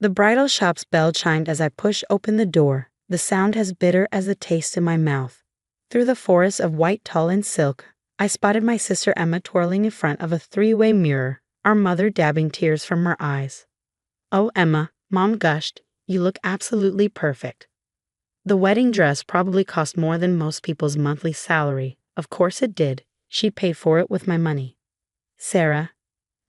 The bridal shop's bell chimed as I pushed open the door, the sound as bitter as the taste in my mouth. Through the forest of white tulle and silk, I spotted my sister Emma twirling in front of a three-way mirror, our mother dabbing tears from her eyes. "Oh, Emma," Mom gushed, "you look absolutely perfect." The wedding dress probably cost more than most people's monthly salary. Of course it did. She paid for it with my money. "Sarah."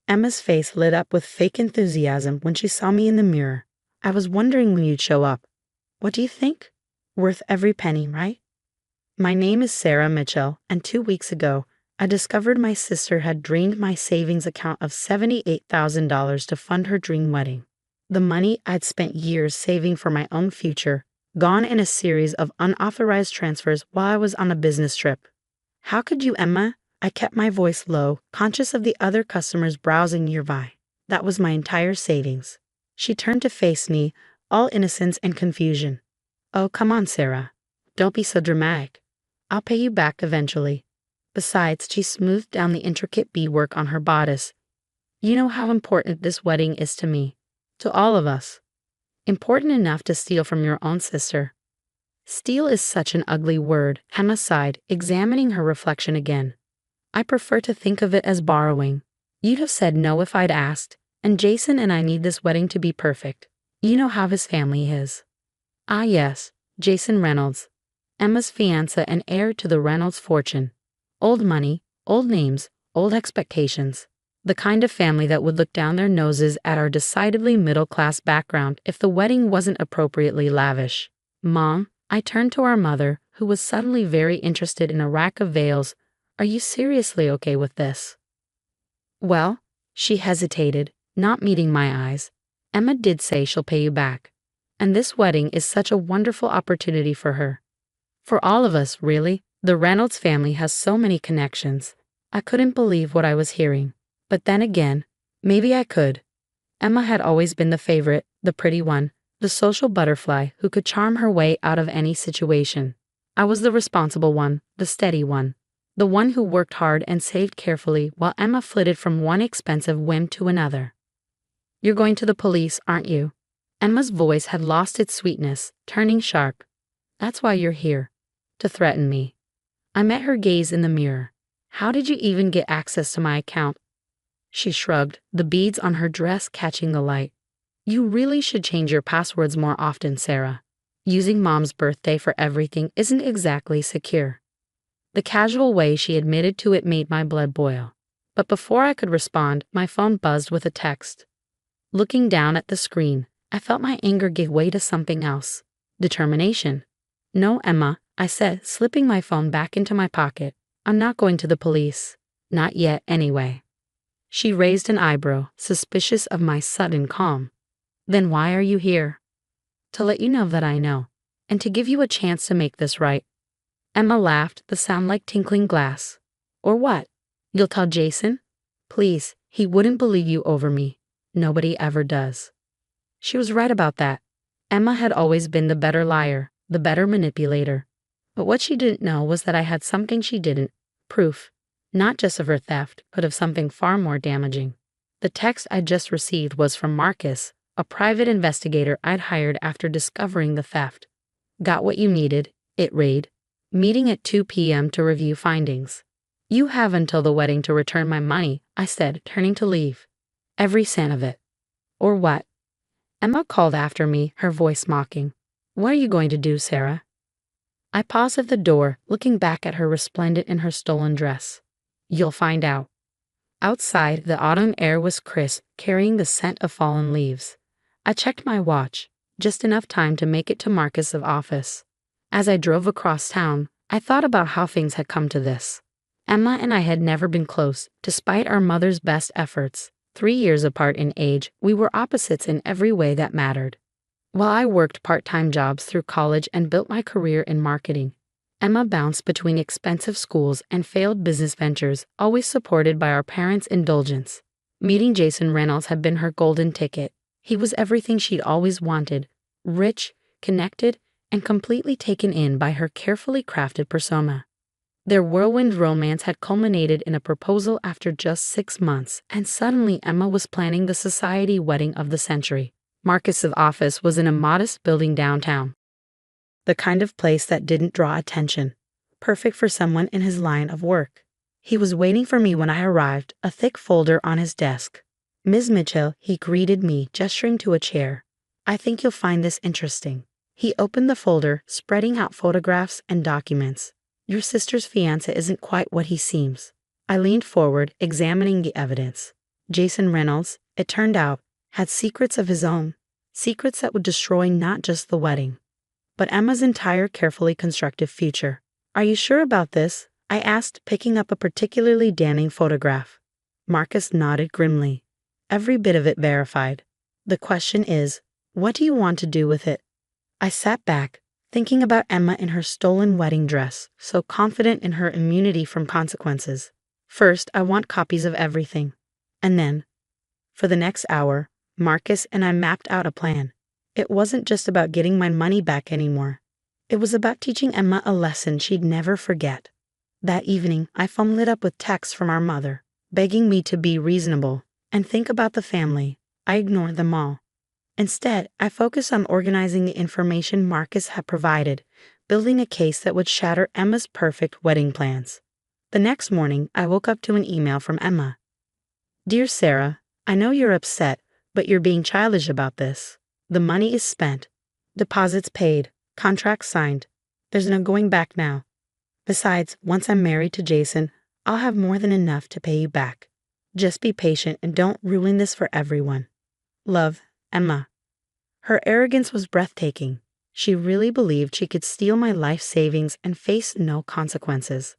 Emma's face lit up with fake enthusiasm when she saw me in the mirror. "I was wondering when you'd show up. What do you think? Worth every penny, right?" My name is Sarah Mitchell, and 2 weeks ago, I discovered my sister had drained my savings account of $78,000 to fund her dream wedding. The money I'd spent years saving for my own future, gone in a series of unauthorized transfers while I was on a business trip. "How could you, Emma?" I kept my voice low, conscious of the other customers browsing nearby. "That was my entire savings." She turned to face me, all innocence and confusion. "Oh, come on, Sarah. Don't be so dramatic. I'll pay you back eventually." Besides, she smoothed down the intricate beadwork on her bodice. "You know how important this wedding is to me. To all of us. Important enough to steal from your own sister." "Steal is such an ugly word," Emma sighed, examining her reflection again. "I prefer to think of it as borrowing. You'd have said no if I'd asked, and Jason and I need this wedding to be perfect. You know how his family is." "Ah yes, Jason Reynolds. Emma's fiancé and heir to the Reynolds fortune. Old money, old names, old expectations. The kind of family that would look down their noses at our decidedly middle-class background if the wedding wasn't appropriately lavish." "Mom," I turned to our mother, who was suddenly very interested in a rack of veils. "Are you seriously okay with this?" "Well," she hesitated, not meeting my eyes. "Emma did say she'll pay you back. And this wedding is such a wonderful opportunity for her. For all of us, really. The Reynolds family has so many connections." I couldn't believe what I was hearing. But then again, maybe I could. Emma had always been the favorite, the pretty one, the social butterfly who could charm her way out of any situation. I was the responsible one, the steady one. The one who worked hard and saved carefully while Emma flitted from one expensive whim to another. "You're going to the police, aren't you?" Emma's voice had lost its sweetness, turning sharp. "That's why you're here. To threaten me." I met her gaze in the mirror. "How did you even get access to my account?" She shrugged, the beads on her dress catching the light. "You really should change your passwords more often, Sarah. Using Mom's birthday for everything isn't exactly secure." The casual way she admitted to it made my blood boil. But before I could respond, my phone buzzed with a text. Looking down at the screen, I felt my anger give way to something else. Determination. "No, Emma," I said, slipping my phone back into my pocket. "I'm not going to the police. Not yet, anyway." She raised an eyebrow, suspicious of my sudden calm. "Then why are you here?" "To let you know that I know, and to give you a chance to make this right." Emma laughed, the sound like tinkling glass. "Or what? You'll tell Jason?" "Please, he wouldn't believe you over me. Nobody ever does." She was right about that. Emma had always been the better liar, the better manipulator. But what she didn't know was that I had something she didn't. Proof. Not just of her theft, but of something far more damaging. The text I'd just received was from Marcus, a private investigator I'd hired after discovering the theft. "Got what you needed," it read. "Meeting at 2 p.m. to review findings." "You have until the wedding to return my money," I said, turning to leave. "Every cent of it." "Or what?" Emma called after me, her voice mocking. "What are you going to do, Sarah?" I paused at the door, looking back at her resplendent in her stolen dress. "You'll find out." Outside, the autumn air was crisp, carrying the scent of fallen leaves. I checked my watch, just enough time to make it to Marcus's office. As I drove across town, I thought about how things had come to this. Emma and I had never been close, despite our mother's best efforts. 3 years apart in age, we were opposites in every way that mattered. While I worked part-time jobs through college and built my career in marketing, Emma bounced between expensive schools and failed business ventures, always supported by our parents' indulgence. Meeting Jason Reynolds had been her golden ticket. He was everything she'd always wanted: rich, connected, and completely taken in by her carefully crafted persona. Their whirlwind romance had culminated in a proposal after just 6 months, and suddenly Emma was planning the society wedding of the century. Marcus's office was in a modest building downtown. The kind of place that didn't draw attention. Perfect for someone in his line of work. He was waiting for me when I arrived, a thick folder on his desk. "Ms. Mitchell," he greeted me, gesturing to a chair. "I think you'll find this interesting." He opened the folder, spreading out photographs and documents. "Your sister's fiancé isn't quite what he seems." I leaned forward, examining the evidence. Jason Reynolds, it turned out, had secrets of his own. Secrets that would destroy not just the wedding, but Emma's entire carefully constructed future. "Are you sure about this?" I asked, picking up a particularly damning photograph. Marcus nodded grimly. "Every bit of it verified. The question is, what do you want to do with it?" I sat back, thinking about Emma in her stolen wedding dress, so confident in her immunity from consequences. First, I want copies of everything. And then, for the next hour, Marcus and I mapped out a plan. It wasn't just about getting my money back anymore. It was about teaching Emma a lesson she'd never forget. That evening, my phone lit up with texts from our mother, begging me to be reasonable and think about the family. I ignored them all. Instead, I focused on organizing the information Marcus had provided, building a case that would shatter Emma's perfect wedding plans. The next morning, I woke up to an email from Emma. "Dear Sarah, I know you're upset, but you're being childish about this. The money is spent. Deposits paid. Contracts signed. There's no going back now. Besides, once I'm married to Jason, I'll have more than enough to pay you back. Just be patient and don't ruin this for everyone. Love, Emma." Her arrogance was breathtaking. She really believed she could steal my life savings and face no consequences.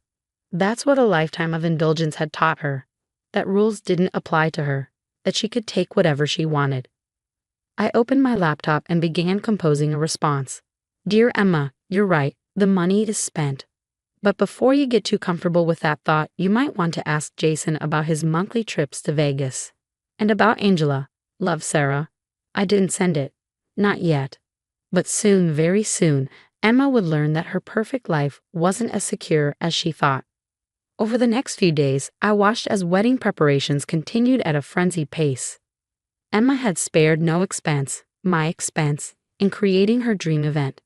That's what a lifetime of indulgence had taught her. That rules didn't apply to her. That she could take whatever she wanted. I opened my laptop and began composing a response. "Dear Emma, you're right. The money is spent. But before you get too comfortable with that thought, you might want to ask Jason about his monthly trips to Vegas. And about Angela. Love, Sarah." I didn't send it. Not yet. But soon, very soon, Emma would learn that her perfect life wasn't as secure as she thought. Over the next few days, I watched as wedding preparations continued at a frenzied pace. Emma had spared no expense, my expense, in creating her dream event.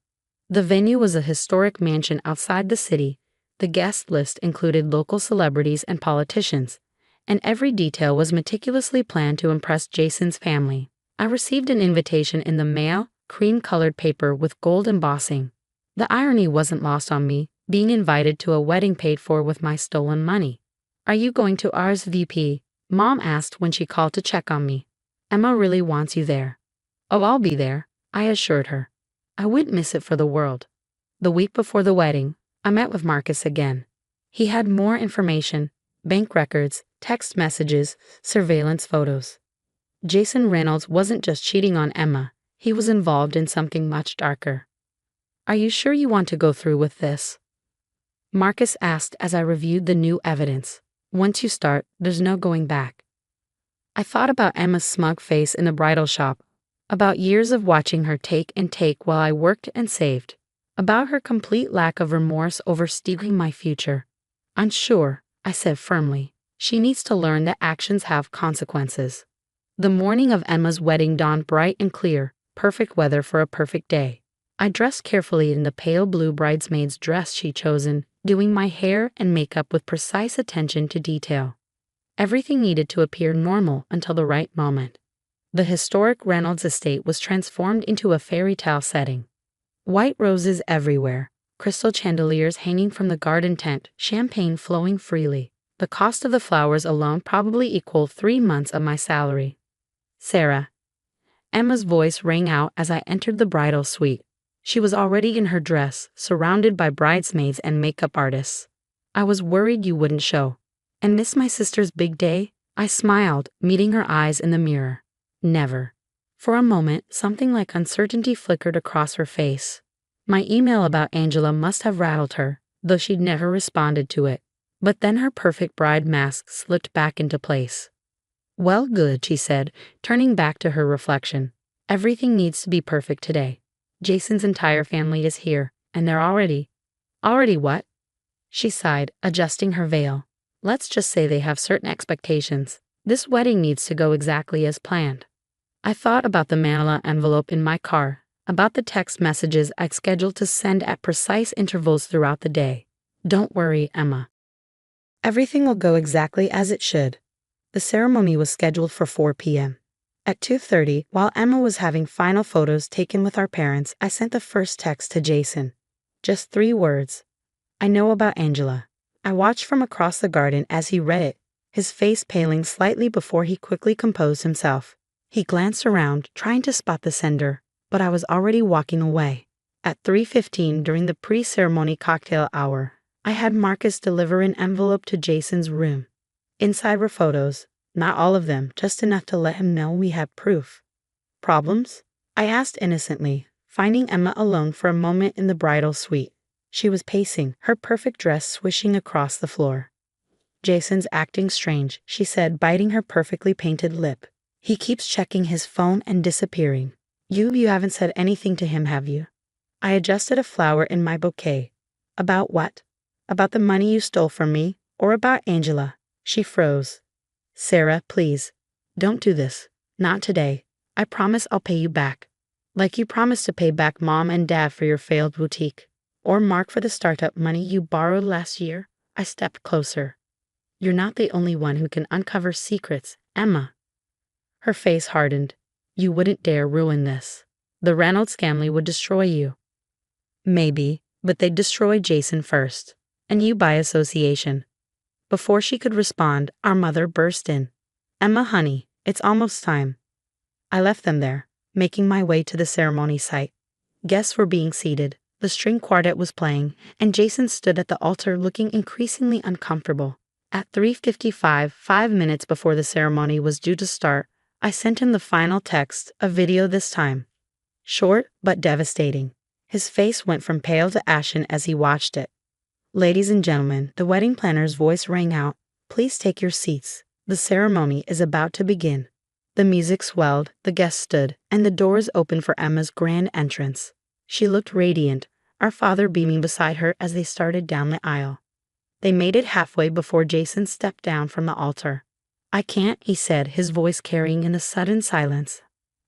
The venue was a historic mansion outside the city. The guest list included local celebrities and politicians, and every detail was meticulously planned to impress Jason's family. I received an invitation in the mail, cream-colored paper with gold embossing. The irony wasn't lost on me, being invited to a wedding paid for with my stolen money. "Are you going to RSVP?" Mom asked when she called to check on me. "Emma really wants you there." "Oh, I'll be there," I assured her. I wouldn't miss it for the world. The week before the wedding, I met with Marcus again. He had more information, bank records, text messages, surveillance photos. Jason Reynolds wasn't just cheating on Emma, he was involved in something much darker. "Are you sure you want to go through with this?" Marcus asked as I reviewed the new evidence. "Once you start, there's no going back." I thought about Emma's smug face in the bridal shop, about years of watching her take and take while I worked and saved, about her complete lack of remorse over stealing my future. "I'm sure," I said firmly, "she needs to learn that actions have consequences." The morning of Emma's wedding dawned bright and clear, perfect weather for a perfect day. I dressed carefully in the pale blue bridesmaid's dress she'd chosen, doing my hair and makeup with precise attention to detail. Everything needed to appear normal until the right moment. The historic Reynolds estate was transformed into a fairy tale setting. White roses everywhere, crystal chandeliers hanging from the garden tent, champagne flowing freely. The cost of the flowers alone probably equaled 3 months of my salary. "Sarah." Emma's voice rang out as I entered the bridal suite. She was already in her dress, surrounded by bridesmaids and makeup artists. "I was worried you wouldn't show." "And miss my sister's big day?" I smiled, meeting her eyes in the mirror. "Never." For a moment, something like uncertainty flickered across her face. My email about Angela must have rattled her, though she'd never responded to it. But then her perfect bride mask slipped back into place. "Well, good," she said, turning back to her reflection. "Everything needs to be perfect today. Jason's entire family is here, and they're already..." "Already what?" She sighed, adjusting her veil. "Let's just say they have certain expectations. This wedding needs to go exactly as planned." I thought about the manila envelope in my car, about the text messages I'd scheduled to send at precise intervals throughout the day. Don't worry, Emma. Everything will go exactly as it should. The ceremony was scheduled for 4 p.m. At 2:30, while Emma was having final photos taken with our parents, I sent the first text to Jason. Just 3 words. I know about Angela. I watched from across the garden as he read it, his face paling slightly before he quickly composed himself. He glanced around, trying to spot the sender, but I was already walking away. At 3:15 during the pre-ceremony cocktail hour, I had Marcus deliver an envelope to Jason's room. Inside were photos, not all of them, just enough to let him know we had proof. Problems? I asked innocently, finding Emma alone for a moment in the bridal suite. She was pacing, her perfect dress swishing across the floor. Jason's acting strange, she said, biting her perfectly painted lip. He keeps checking his phone and disappearing. You haven't said anything to him, have you? I adjusted a flower in my bouquet. About what? About the money you stole from me, or about Angela? She froze. Sarah, please. Don't do this. Not today. I promise I'll pay you back. Like you promised to pay back Mom and Dad for your failed boutique. Or Mark for the startup money you borrowed last year. I stepped closer. You're not the only one who can uncover secrets, Emma. Her face hardened. You wouldn't dare ruin this. The Reynolds family would destroy you. Maybe, but they'd destroy Jason first. And you by association. Before she could respond, our mother burst in. Emma, honey, it's almost time. I left them there, making my way to the ceremony site. Guests were being seated, the string quartet was playing, and Jason stood at the altar looking increasingly uncomfortable. At 3:55, 5 minutes before the ceremony was due to start, I sent him the final text, a video this time. Short, but devastating. His face went from pale to ashen as he watched it. Ladies and gentlemen, the wedding planner's voice rang out. Please take your seats. The ceremony is about to begin. The music swelled, the guests stood, and the doors opened for Emma's grand entrance. She looked radiant, our father beaming beside her as they started down the aisle. They made it halfway before Jason stepped down from the altar. I can't, he said, his voice carrying in a sudden silence.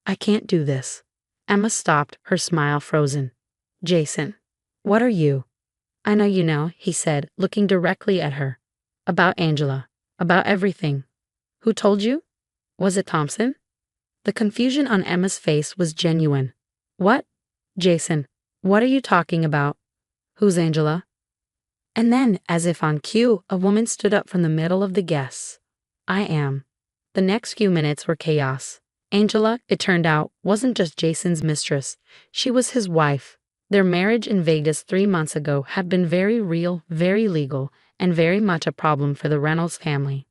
I can't do this. Emma stopped, her smile frozen. Jason, what are you? I know you know, he said, looking directly at her. About Angela. About everything. Who told you? Was it Thompson? The confusion on Emma's face was genuine. What? Jason, what are you talking about? Who's Angela? And then, as if on cue, a woman stood up from the middle of the guests. I am. The next few minutes were chaos. Angela, it turned out, wasn't just Jason's mistress. She was his wife. Their marriage in Vegas 3 months ago had been very real, very legal, and very much a problem for the Reynolds family.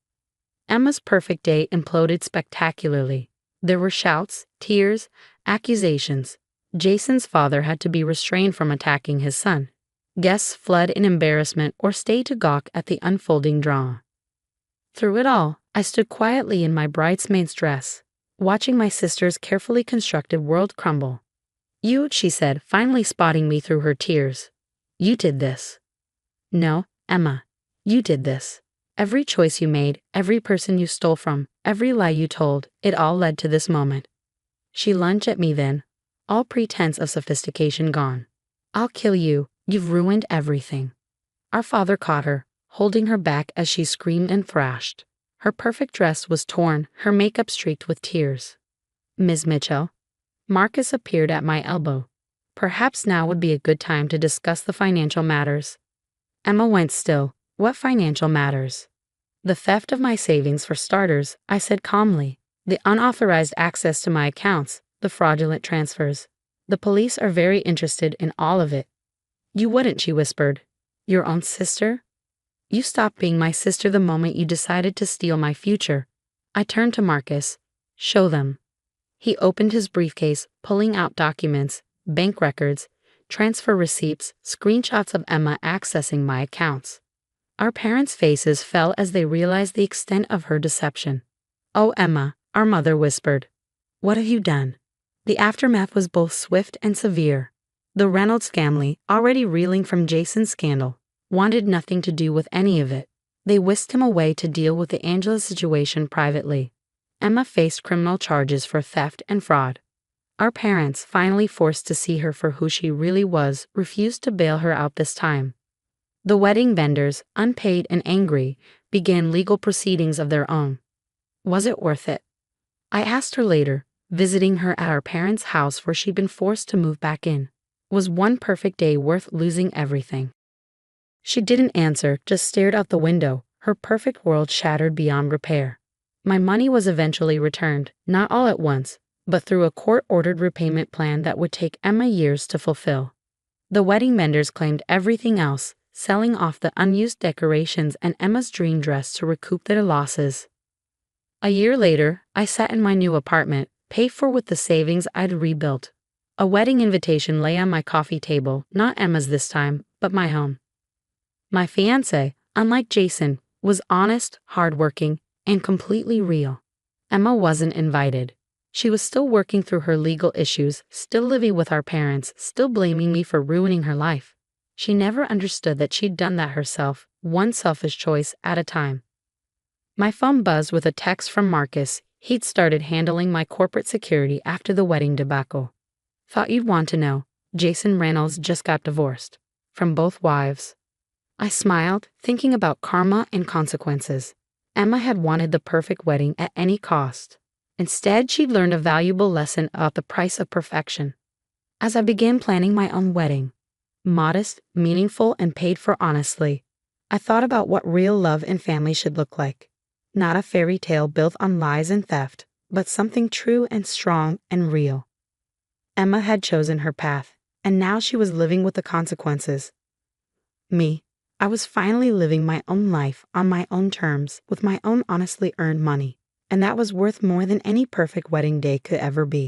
Emma's perfect day imploded spectacularly. There were shouts, tears, accusations. Jason's father had to be restrained from attacking his son. Guests fled in embarrassment or stayed to gawk at the unfolding drama. Through it all, I stood quietly in my bridesmaid's dress, watching my sister's carefully constructed world crumble. You, she said, finally spotting me through her tears. You did this. No, Emma, you did this. Every choice you made, every person you stole from, every lie you told, it all led to this moment. She lunged at me then, all pretense of sophistication gone. I'll kill you, you've ruined everything. Our father caught her, holding her back as she screamed and thrashed. Her perfect dress was torn, her makeup streaked with tears. Ms. Mitchell. Marcus appeared at my elbow. Perhaps now would be a good time to discuss the financial matters. Emma went still. What financial matters? The theft of my savings for starters, I said calmly. The unauthorized access to my accounts, the fraudulent transfers. The police are very interested in all of it. You wouldn't, she whispered. Your own sister? You stopped being my sister the moment you decided to steal my future. I turned to Marcus. Show them. He opened his briefcase, pulling out documents, bank records, transfer receipts, screenshots of Emma accessing my accounts. Our parents' faces fell as they realized the extent of her deception. Oh, Emma, our mother whispered. What have you done? The aftermath was both swift and severe. The Reynolds family, already reeling from Jason's scandal, wanted nothing to do with any of it. They whisked him away to deal with the Angela situation privately. Emma faced criminal charges for theft and fraud. Our parents, finally forced to see her for who she really was, refused to bail her out this time. The wedding vendors, unpaid and angry, began legal proceedings of their own. Was it worth it? I asked her later, visiting her at our parents' house where she'd been forced to move back in. Was one perfect day worth losing everything? She didn't answer, just stared out the window, her perfect world shattered beyond repair. My money was eventually returned, not all at once, but through a court-ordered repayment plan that would take Emma years to fulfill. The wedding vendors claimed everything else, selling off the unused decorations and Emma's dream dress to recoup their losses. A year later, I sat in my new apartment, paid for with the savings I'd rebuilt. A wedding invitation lay on my coffee table, not Emma's this time, but my own. My fiancé, unlike Jason, was honest, hardworking, and completely real. Emma wasn't invited. She was still working through her legal issues, still living with our parents, still blaming me for ruining her life. She never understood that she'd done that herself, one selfish choice at a time. My phone buzzed with a text from Marcus. He'd started handling my corporate security after the wedding debacle. Thought you'd want to know. Jason Reynolds just got divorced. From both wives. I smiled, thinking about karma and consequences. Emma had wanted the perfect wedding at any cost. Instead, she'd learned a valuable lesson about the price of perfection. As I began planning my own wedding, modest, meaningful, and paid for honestly, I thought about what real love and family should look like. Not a fairy tale built on lies and theft, but something true and strong and real. Emma had chosen her path, and now she was living with the consequences. Me, I was finally living my own life on my own terms with my own honestly earned money, and that was worth more than any perfect wedding day could ever be.